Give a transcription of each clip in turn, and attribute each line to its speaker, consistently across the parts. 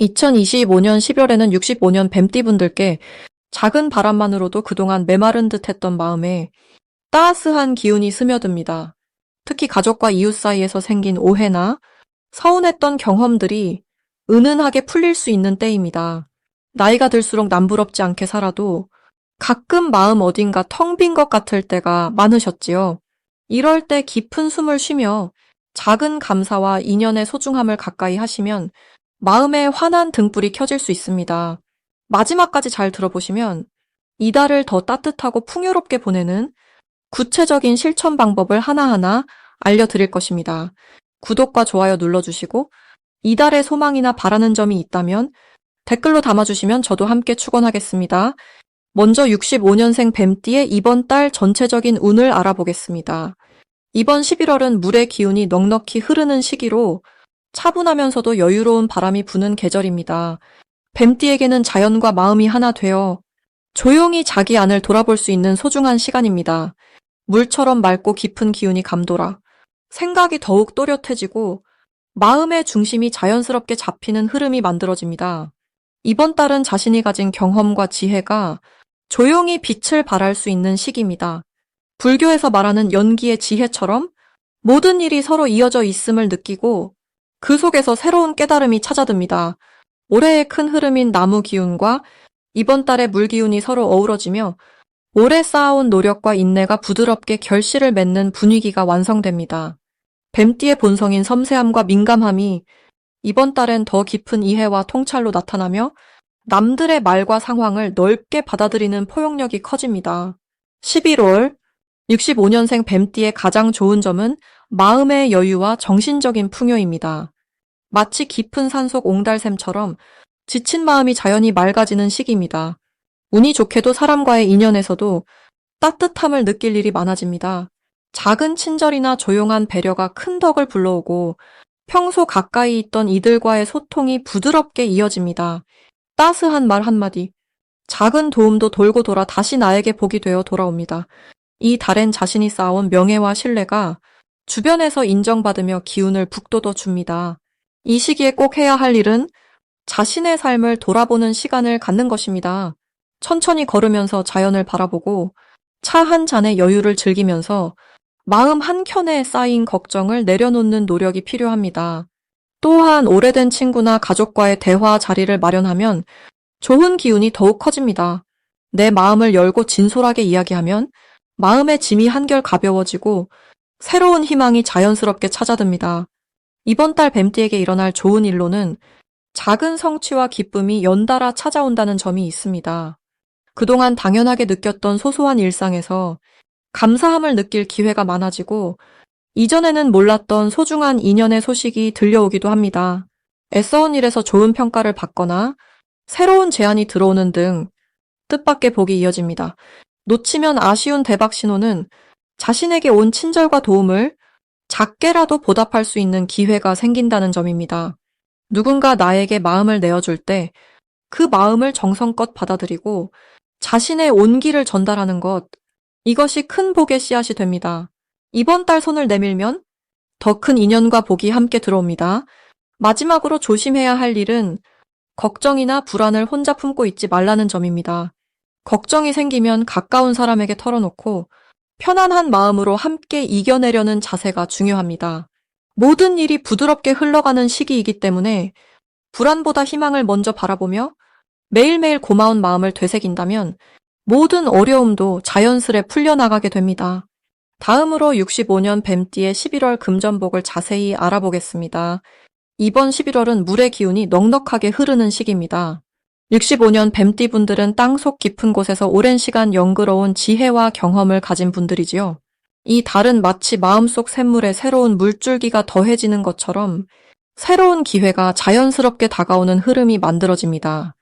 Speaker 1: 2025년 10월에는 65년 뱀띠분들께 작은 바람만으로도 그동안 메마른 듯 했던 마음에 따스한 기운이 스며듭니다. 특히 가족과 이웃 사이에서 생긴 오해나 서운했던 경험들이 은은하게 풀릴 수 있는 때입니다. 나이가 들수록 남부럽지 않게 살아도 가끔 마음 어딘가 텅 빈 것 같을 때가 많으셨지요. 이럴 때 깊은 숨을 쉬며 작은 감사와 인연의 소중함을 가까이 하시면 마음에 환한 등불이 켜질 수 있습니다. 마지막까지 잘 들어보시면 이달을 더 따뜻하고 풍요롭게 보내는 구체적인 실천 방법을 하나하나 알려드릴 것입니다. 구독과 좋아요 눌러주시고 이달의 소망이나 바라는 점이 있다면 댓글로 담아주시면 저도 함께 축원하겠습니다. 먼저 65년생 뱀띠의 이번 달 전체적인 운을 알아보겠습니다. 이번 11월은 물의 기운이 넉넉히 흐르는 시기로 차분하면서도 여유로운 바람이 부는 계절입니다. 뱀띠에게는 자연과 마음이 하나 되어 조용히 자기 안을 돌아볼 수 있는 소중한 시간입니다. 물처럼 맑고 깊은 기운이 감돌아 생각이 더욱 또렷해지고 마음의 중심이 자연스럽게 잡히는 흐름이 만들어집니다. 이번 달은 자신이 가진 경험과 지혜가 조용히 빛을 발할 수 있는 시기입니다. 불교에서 말하는 연기의 지혜처럼 모든 일이 서로 이어져 있음을 느끼고 그 속에서 새로운 깨달음이 찾아듭니다. 올해의 큰 흐름인 나무 기운과 이번 달의 물 기운이 서로 어우러지며 오래 쌓아온 노력과 인내가 부드럽게 결실을 맺는 분위기가 완성됩니다. 뱀띠의 본성인 섬세함과 민감함이 이번 달엔 더 깊은 이해와 통찰로 나타나며 남들의 말과 상황을 넓게 받아들이는 포용력이 커집니다. 11월 65년생 뱀띠의 가장 좋은 점은 마음의 여유와 정신적인 풍요입니다. 마치 깊은 산속 옹달샘처럼 지친 마음이 자연히 맑아지는 시기입니다. 운이 좋게도 사람과의 인연에서도 따뜻함을 느낄 일이 많아집니다. 작은 친절이나 조용한 배려가 큰 덕을 불러오고 평소 가까이 있던 이들과의 소통이 부드럽게 이어집니다. 따스한 말 한마디, 작은 도움도 돌고 돌아 다시 나에게 복이 되어 돌아옵니다. 이 달엔 자신이 쌓아온 명예와 신뢰가 주변에서 인정받으며 기운을 북돋워 줍니다. 이 시기에 꼭 해야 할 일은 자신의 삶을 돌아보는 시간을 갖는 것입니다. 천천히 걸으면서 자연을 바라보고 차 한 잔의 여유를 즐기면서 마음 한켠에 쌓인 걱정을 내려놓는 노력이 필요합니다. 또한 오래된 친구나 가족과의 대화 자리를 마련하면 좋은 기운이 더욱 커집니다. 내 마음을 열고 진솔하게 이야기하면 마음의 짐이 한결 가벼워지고 새로운 희망이 자연스럽게 찾아듭니다. 이번 달 뱀띠에게 일어날 좋은 일로는 작은 성취와 기쁨이 연달아 찾아온다는 점이 있습니다. 그동안 당연하게 느꼈던 소소한 일상에서 감사함을 느낄 기회가 많아지고 이전에는 몰랐던 소중한 인연의 소식이 들려오기도 합니다. 애써온 일에서 좋은 평가를 받거나 새로운 제안이 들어오는 등 뜻밖의 복이 이어집니다. 놓치면 아쉬운 대박 신호는 자신에게 온 친절과 도움을 작게라도 보답할 수 있는 기회가 생긴다는 점입니다. 누군가 나에게 마음을 내어줄 때 그 마음을 정성껏 받아들이고 자신의 온기를 전달하는 것, 이것이 큰 복의 씨앗이 됩니다. 이번 달 손을 내밀면 더 큰 인연과 복이 함께 들어옵니다. 마지막으로 조심해야 할 일은 걱정이나 불안을 혼자 품고 있지 말라는 점입니다. 걱정이 생기면 가까운 사람에게 털어놓고 편안한 마음으로 함께 이겨내려는 자세가 중요합니다. 모든 일이 부드럽게 흘러가는 시기이기 때문에 불안보다 희망을 먼저 바라보며 매일매일 고마운 마음을 되새긴다면 모든 어려움도 자연스레 풀려나가게 됩니다. 다음으로 65년 뱀띠의 11월 금전복을 자세히 알아보겠습니다. 이번 11월은 물의 기운이 넉넉하게 흐르는 시기입니다. 65년 뱀띠 분들은 땅속 깊은 곳에서 오랜 시간 연그러운 지혜와 경험을 가진 분들이지요. 이 달은 마치 마음속 샘물에 새로운 물줄기가 더해지는 것처럼 새로운 기회가 자연스럽게 다가오는 흐름이 만들어집니다.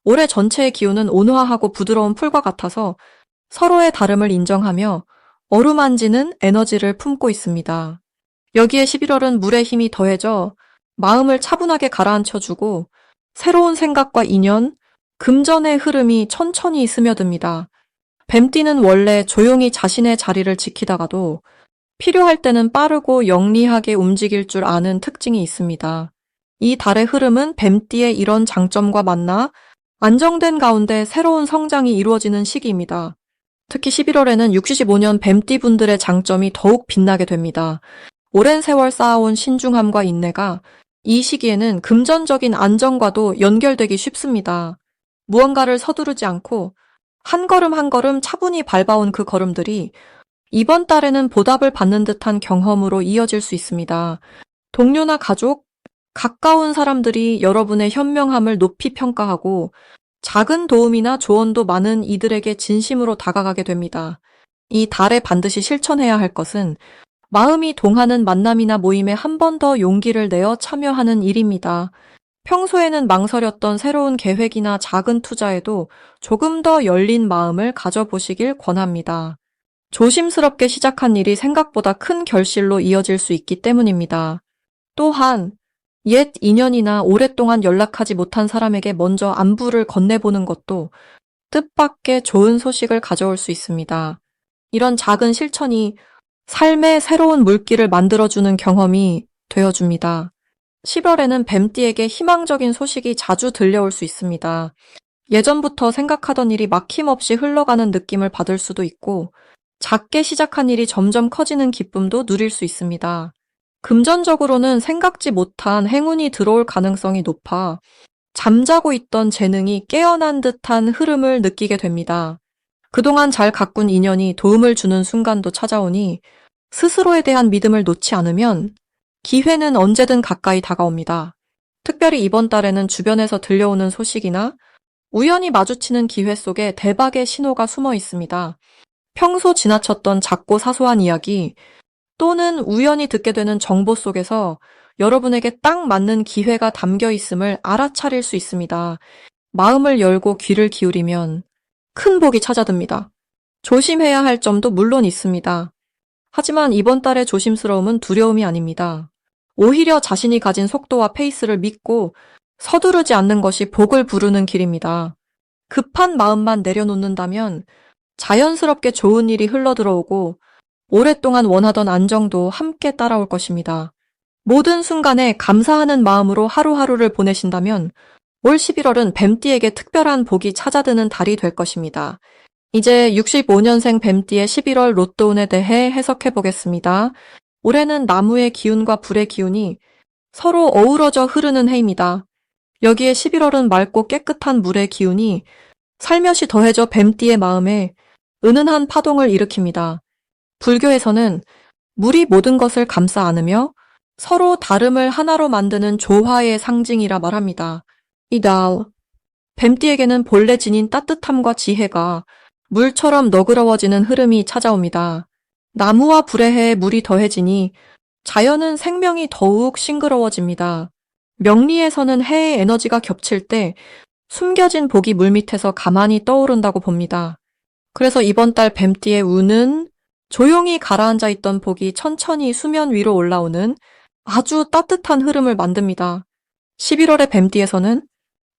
Speaker 1: 올해 전체의 기운은 온화하고 부드러운 풀과 같아서 서로의 다름을 인정하며 어루만지는 에너지를 품고 있습니다. 여기에 11월은 물의 힘이 더해져 마음을 차분하게 가라앉혀주고 새로운 생각과 인연, 금전의 흐름이 천천히 스며듭니다. 뱀띠는 원래 조용히 자신의 자리를 지키다가도 필요할 때는 빠르고 영리하게 움직일 줄 아는 특징이 있습니다. 이 달의 흐름은 뱀띠의 이런 장점과 만나 안정된 가운데 새로운 성장이 이루어지는 시기입니다. 특히 11월에는 65년 뱀띠 분들의 장점이 더욱 빛나게 됩니다. 오랜 세월 쌓아온 신중함과 인내가 이 시기에는 금전적인 안정과도 연결되기 쉽습니다. 무언가를 서두르지 않고 한 걸음 한 걸음 차분히 밟아온 그 걸음들이 이번 달에는 보답을 받는 듯한 경험으로 이어질 수 있습니다. 동료나 가족, 가까운 사람들이 여러분의 현명함을 높이 평가하고 작은 도움이나 조언도 많은 이들에게 진심으로 다가가게 됩니다. 이 달에 반드시 실천해야 할 것은 마음이 동하는 만남이나 모임에 한 번 더 용기를 내어 참여하는 일입니다. 평소에는 망설였던 새로운 계획이나 작은 투자에도 조금 더 열린 마음을 가져보시길 권합니다. 조심스럽게 시작한 일이 생각보다 큰 결실로 이어질 수 있기 때문입니다. 또한 옛 인연이나 오랫동안 연락하지 못한 사람에게 먼저 안부를 건네보는 것도 뜻밖의 좋은 소식을 가져올 수 있습니다. 이런 작은 실천이 삶의 새로운 물길을 만들어주는 경험이 되어줍니다. 10월에는 뱀띠에게 희망적인 소식이 자주 들려올 수 있습니다. 예전부터 생각하던 일이 막힘없이 흘러가는 느낌을 받을 수도 있고, 작게 시작한 일이 점점 커지는 기쁨도 누릴 수 있습니다. 금전적으로는 생각지 못한 행운이 들어올 가능성이 높아 잠자고 있던 재능이 깨어난 듯한 흐름을 느끼게 됩니다. 그동안 잘 가꾼 인연이 도움을 주는 순간도 찾아오니 스스로에 대한 믿음을 놓지 않으면 기회는 언제든 가까이 다가옵니다. 특별히 이번 달에는 주변에서 들려오는 소식이나 우연히 마주치는 기회 속에 대박의 신호가 숨어 있습니다. 평소 지나쳤던 작고 사소한 이야기 또는 우연히 듣게 되는 정보 속에서 여러분에게 딱 맞는 기회가 담겨 있음을 알아차릴 수 있습니다. 마음을 열고 귀를 기울이면 큰 복이 찾아듭니다. 조심해야 할 점도 물론 있습니다. 하지만 이번 달의 조심스러움은 두려움이 아닙니다. 오히려 자신이 가진 속도와 페이스를 믿고 서두르지 않는 것이 복을 부르는 길입니다. 급한 마음만 내려놓는다면 자연스럽게 좋은 일이 흘러들어오고 오랫동안 원하던 안정도 함께 따라올 것입니다. 모든 순간에 감사하는 마음으로 하루하루를 보내신다면 올 11월은 뱀띠에게 특별한 복이 찾아드는 달이 될 것입니다. 이제 65년생 뱀띠의 11월 로또운에 대해 해석해 보겠습니다. 올해는 나무의 기운과 불의 기운이 서로 어우러져 흐르는 해입니다. 여기에 11월은 맑고 깨끗한 물의 기운이 살며시 더해져 뱀띠의 마음에 은은한 파동을 일으킵니다. 불교에서는 물이 모든 것을 감싸 안으며 서로 다름을 하나로 만드는 조화의 상징이라 말합니다. 이 달, 뱀띠에게는 본래 지닌 따뜻함과 지혜가 물처럼 너그러워지는 흐름이 찾아옵니다. 나무와 불의 해에 물이 더해지니 자연은 생명이 더욱 싱그러워집니다. 명리에서는 해의 에너지가 겹칠 때 숨겨진 복이 물밑에서 가만히 떠오른다고 봅니다. 그래서 이번 달 뱀띠의 운은 조용히 가라앉아 있던 복이 천천히 수면 위로 올라오는 아주 따뜻한 흐름을 만듭니다. 11월의 뱀띠에서는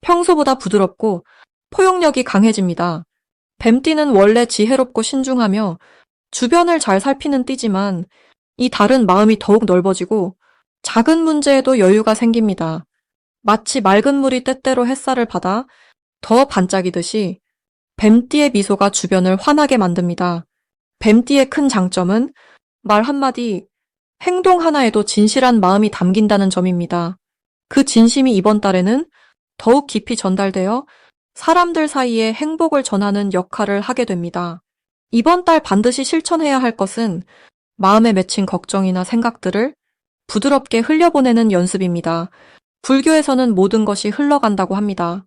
Speaker 1: 평소보다 부드럽고 포용력이 강해집니다. 뱀띠는 원래 지혜롭고 신중하며 주변을 잘 살피는 띠지만 이 달은 마음이 더욱 넓어지고 작은 문제에도 여유가 생깁니다. 마치 맑은 물이 때때로 햇살을 받아 더 반짝이듯이 뱀띠의 미소가 주변을 환하게 만듭니다. 뱀띠의 큰 장점은 말 한마디, 행동 하나에도 진실한 마음이 담긴다는 점입니다. 그 진심이 이번 달에는 더욱 깊이 전달되어 사람들 사이에 행복을 전하는 역할을 하게 됩니다. 이번 달 반드시 실천해야 할 것은 마음에 맺힌 걱정이나 생각들을 부드럽게 흘려보내는 연습입니다. 불교에서는 모든 것이 흘러간다고 합니다.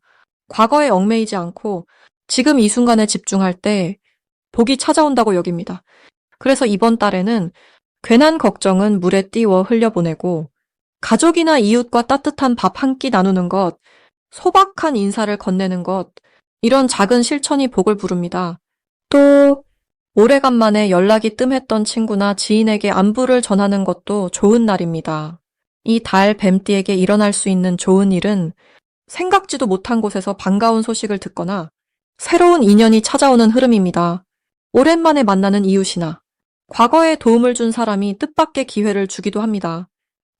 Speaker 1: 과거에 얽매이지 않고 지금 이 순간에 집중할 때 복이 찾아온다고 여깁니다. 그래서 이번 달에는 괜한 걱정은 물에 띄워 흘려보내고 가족이나 이웃과 따뜻한 밥 한 끼 나누는 것, 소박한 인사를 건네는 것, 이런 작은 실천이 복을 부릅니다. 또 오래간만에 연락이 뜸했던 친구나 지인에게 안부를 전하는 것도 좋은 날입니다. 이 달 뱀띠에게 일어날 수 있는 좋은 일은 생각지도 못한 곳에서 반가운 소식을 듣거나 새로운 인연이 찾아오는 흐름입니다. 오랜만에 만나는 이웃이나 과거에 도움을 준 사람이 뜻밖의 기회를 주기도 합니다.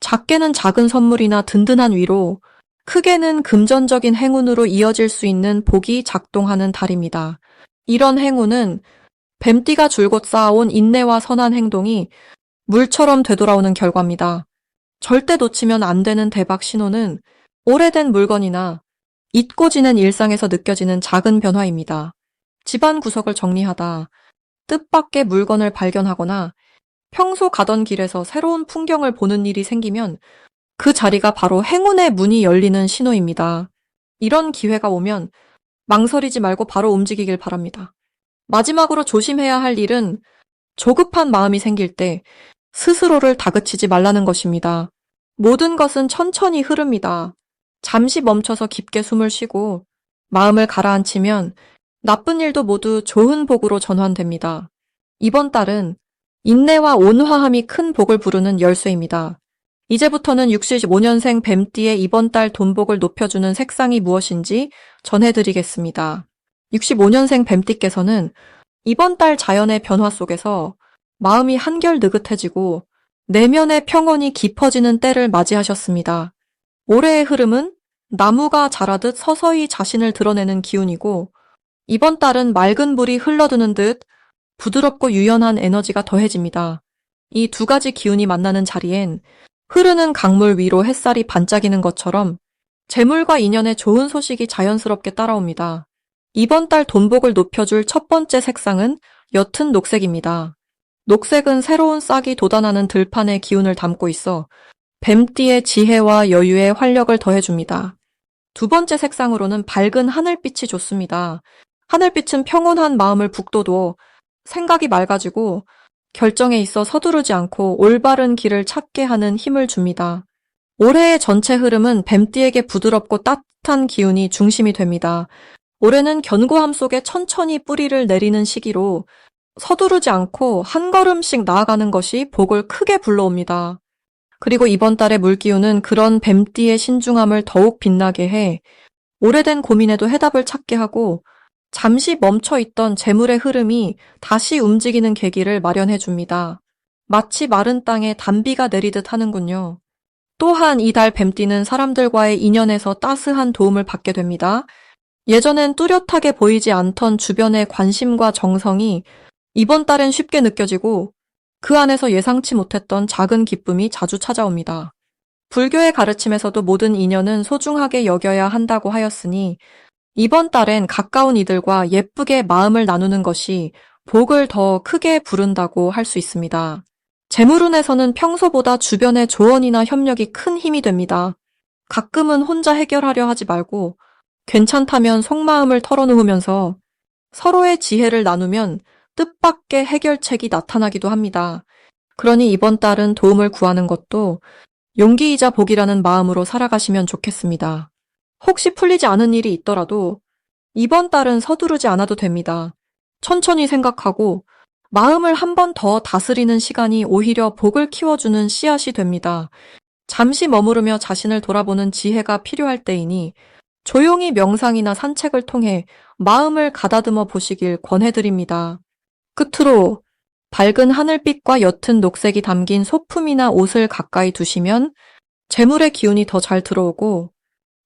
Speaker 1: 작게는 작은 선물이나 든든한 위로, 크게는 금전적인 행운으로 이어질 수 있는 복이 작동하는 달입니다. 이런 행운은 뱀띠가 줄곧 쌓아온 인내와 선한 행동이 물처럼 되돌아오는 결과입니다. 절대 놓치면 안 되는 대박 신호는 오래된 물건이나 잊고 지낸 일상에서 느껴지는 작은 변화입니다. 집안 구석을 정리하다 뜻밖의 물건을 발견하거나 평소 가던 길에서 새로운 풍경을 보는 일이 생기면 그 자리가 바로 행운의 문이 열리는 신호입니다. 이런 기회가 오면 망설이지 말고 바로 움직이길 바랍니다. 마지막으로 조심해야 할 일은 조급한 마음이 생길 때 스스로를 다그치지 말라는 것입니다. 모든 것은 천천히 흐릅니다. 잠시 멈춰서 깊게 숨을 쉬고 마음을 가라앉히면 나쁜 일도 모두 좋은 복으로 전환됩니다. 이번 달은 인내와 온화함이 큰 복을 부르는 열쇠입니다. 이제부터는 65년생 뱀띠의 이번 달 돈복을 높여주는 색상이 무엇인지 전해드리겠습니다. 65년생 뱀띠께서는 이번 달 자연의 변화 속에서 마음이 한결 느긋해지고 내면의 평온이 깊어지는 때를 맞이하셨습니다. 올해의 흐름은 나무가 자라듯 서서히 자신을 드러내는 기운이고 이번 달은 맑은 물이 흘러드는 듯 부드럽고 유연한 에너지가 더해집니다. 이 두 가지 기운이 만나는 자리엔 흐르는 강물 위로 햇살이 반짝이는 것처럼 재물과 인연의 좋은 소식이 자연스럽게 따라옵니다. 이번 달 돈복을 높여줄 첫 번째 색상은 옅은 녹색입니다. 녹색은 새로운 싹이 돋아나는 들판의 기운을 담고 있어 뱀띠의 지혜와 여유에 활력을 더해줍니다. 두 번째 색상으로는 밝은 하늘빛이 좋습니다. 하늘빛은 평온한 마음을 북돋워 생각이 맑아지고 결정에 있어 서두르지 않고 올바른 길을 찾게 하는 힘을 줍니다. 올해의 전체 흐름은 뱀띠에게 부드럽고 따뜻한 기운이 중심이 됩니다. 올해는 견고함 속에 천천히 뿌리를 내리는 시기로 서두르지 않고 한 걸음씩 나아가는 것이 복을 크게 불러옵니다. 그리고 이번 달의 물기운은 그런 뱀띠의 신중함을 더욱 빛나게 해 오래된 고민에도 해답을 찾게 하고 잠시 멈춰있던 재물의 흐름이 다시 움직이는 계기를 마련해 줍니다. 마치 마른 땅에 단비가 내리듯 하는군요. 또한 이달 뱀띠는 사람들과의 인연에서 따스한 도움을 받게 됩니다. 예전엔 뚜렷하게 보이지 않던 주변의 관심과 정성이 이번 달엔 쉽게 느껴지고 그 안에서 예상치 못했던 작은 기쁨이 자주 찾아옵니다. 불교의 가르침에서도 모든 인연은 소중하게 여겨야 한다고 하였으니 이번 달엔 가까운 이들과 예쁘게 마음을 나누는 것이 복을 더 크게 부른다고 할 수 있습니다. 재물운에서는 평소보다 주변의 조언이나 협력이 큰 힘이 됩니다. 가끔은 혼자 해결하려 하지 말고 괜찮다면 속마음을 털어놓으면서 서로의 지혜를 나누면 뜻밖의 해결책이 나타나기도 합니다. 그러니 이번 달은 도움을 구하는 것도 용기이자 복이라는 마음으로 살아가시면 좋겠습니다. 혹시 풀리지 않은 일이 있더라도 이번 달은 서두르지 않아도 됩니다. 천천히 생각하고 마음을 한 번 더 다스리는 시간이 오히려 복을 키워주는 씨앗이 됩니다. 잠시 머무르며 자신을 돌아보는 지혜가 필요할 때이니 조용히 명상이나 산책을 통해 마음을 가다듬어 보시길 권해드립니다. 끝으로 밝은 하늘빛과 옅은 녹색이 담긴 소품이나 옷을 가까이 두시면 재물의 기운이 더 잘 들어오고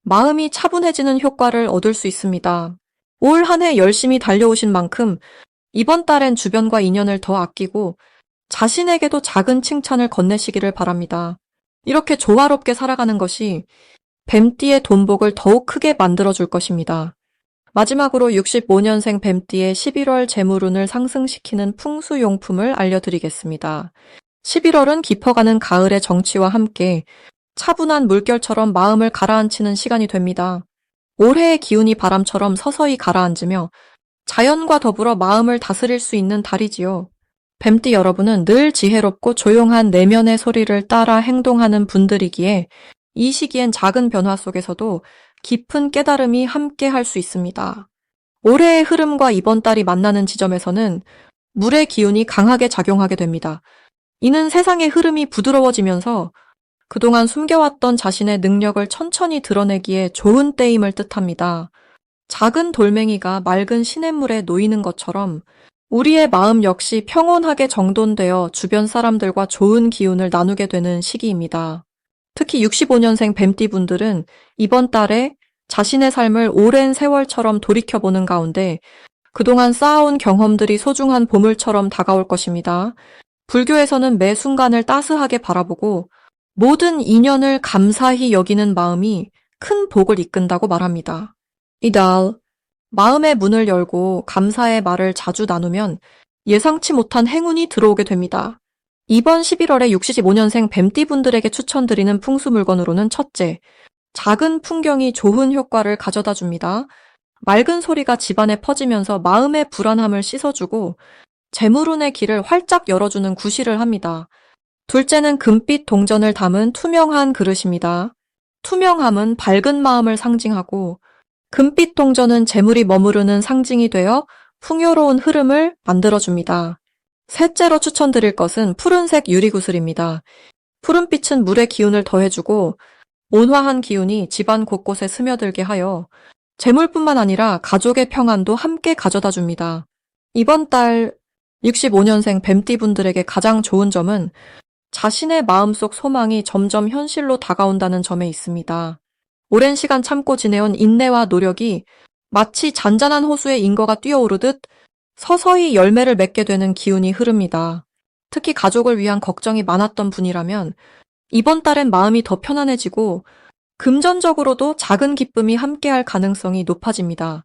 Speaker 1: 마음이 차분해지는 효과를 얻을 수 있습니다. 올 한 해 열심히 달려오신 만큼 이번 달엔 주변과 인연을 더 아끼고 자신에게도 작은 칭찬을 건네시기를 바랍니다. 이렇게 조화롭게 살아가는 것이 뱀띠의 돈복을 더욱 크게 만들어줄 것입니다. 마지막으로 65년생 뱀띠의 11월 재물운을 상승시키는 풍수용품을 알려드리겠습니다. 11월은 깊어가는 가을의 정취와 함께 차분한 물결처럼 마음을 가라앉히는 시간이 됩니다. 올해의 기운이 바람처럼 서서히 가라앉으며 자연과 더불어 마음을 다스릴 수 있는 달이지요. 뱀띠 여러분은 늘 지혜롭고 조용한 내면의 소리를 따라 행동하는 분들이기에 이 시기엔 작은 변화 속에서도 깊은 깨달음이 함께 할 수 있습니다. 올해의 흐름과 이번 달이 만나는 지점에서는 물의 기운이 강하게 작용하게 됩니다. 이는 세상의 흐름이 부드러워지면서 그동안 숨겨왔던 자신의 능력을 천천히 드러내기에 좋은 때임을 뜻합니다. 작은 돌멩이가 맑은 시냇물에 놓이는 것처럼 우리의 마음 역시 평온하게 정돈되어 주변 사람들과 좋은 기운을 나누게 되는 시기입니다. 특히 65년생 뱀띠분들은 이번 달에 자신의 삶을 오랜 세월처럼 돌이켜보는 가운데 그동안 쌓아온 경험들이 소중한 보물처럼 다가올 것입니다. 불교에서는 매 순간을 따스하게 바라보고 모든 인연을 감사히 여기는 마음이 큰 복을 이끈다고 말합니다. 이달, 마음의 문을 열고 감사의 말을 자주 나누면 예상치 못한 행운이 들어오게 됩니다. 이번 11월에 65년생 뱀띠분들에게 추천드리는 풍수 물건으로는 첫째, 작은 풍경이 좋은 효과를 가져다 줍니다. 맑은 소리가 집안에 퍼지면서 마음의 불안함을 씻어주고 재물운의 길을 활짝 열어주는 구실을 합니다. 둘째는 금빛 동전을 담은 투명한 그릇입니다. 투명함은 밝은 마음을 상징하고 금빛 동전은 재물이 머무르는 상징이 되어 풍요로운 흐름을 만들어줍니다. 셋째로 추천드릴 것은 푸른색 유리구슬입니다. 푸른빛은 물의 기운을 더해주고 온화한 기운이 집안 곳곳에 스며들게 하여 재물뿐만 아니라 가족의 평안도 함께 가져다 줍니다. 이번 달 65년생 뱀띠분들에게 가장 좋은 점은 자신의 마음속 소망이 점점 현실로 다가온다는 점에 있습니다. 오랜 시간 참고 지내온 인내와 노력이 마치 잔잔한 호수에 인거가 뛰어오르듯 서서히 열매를 맺게 되는 기운이 흐릅니다. 특히 가족을 위한 걱정이 많았던 분이라면 이번 달엔 마음이 더 편안해지고 금전적으로도 작은 기쁨이 함께할 가능성이 높아집니다.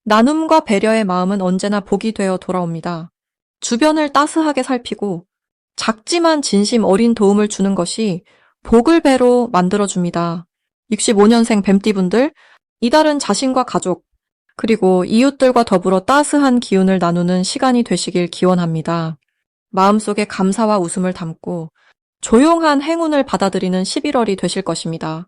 Speaker 1: 나눔과 배려의 마음은 언제나 복이 되어 돌아옵니다. 주변을 따스하게 살피고 작지만 진심 어린 도움을 주는 것이 복을 배로 만들어줍니다. 65년생 뱀띠분들, 이달은 자신과 가족, 그리고 이웃들과 더불어 따스한 기운을 나누는 시간이 되시길 기원합니다. 마음속에 감사와 웃음을 담고 조용한 행운을 받아들이는 11월이 되실 것입니다.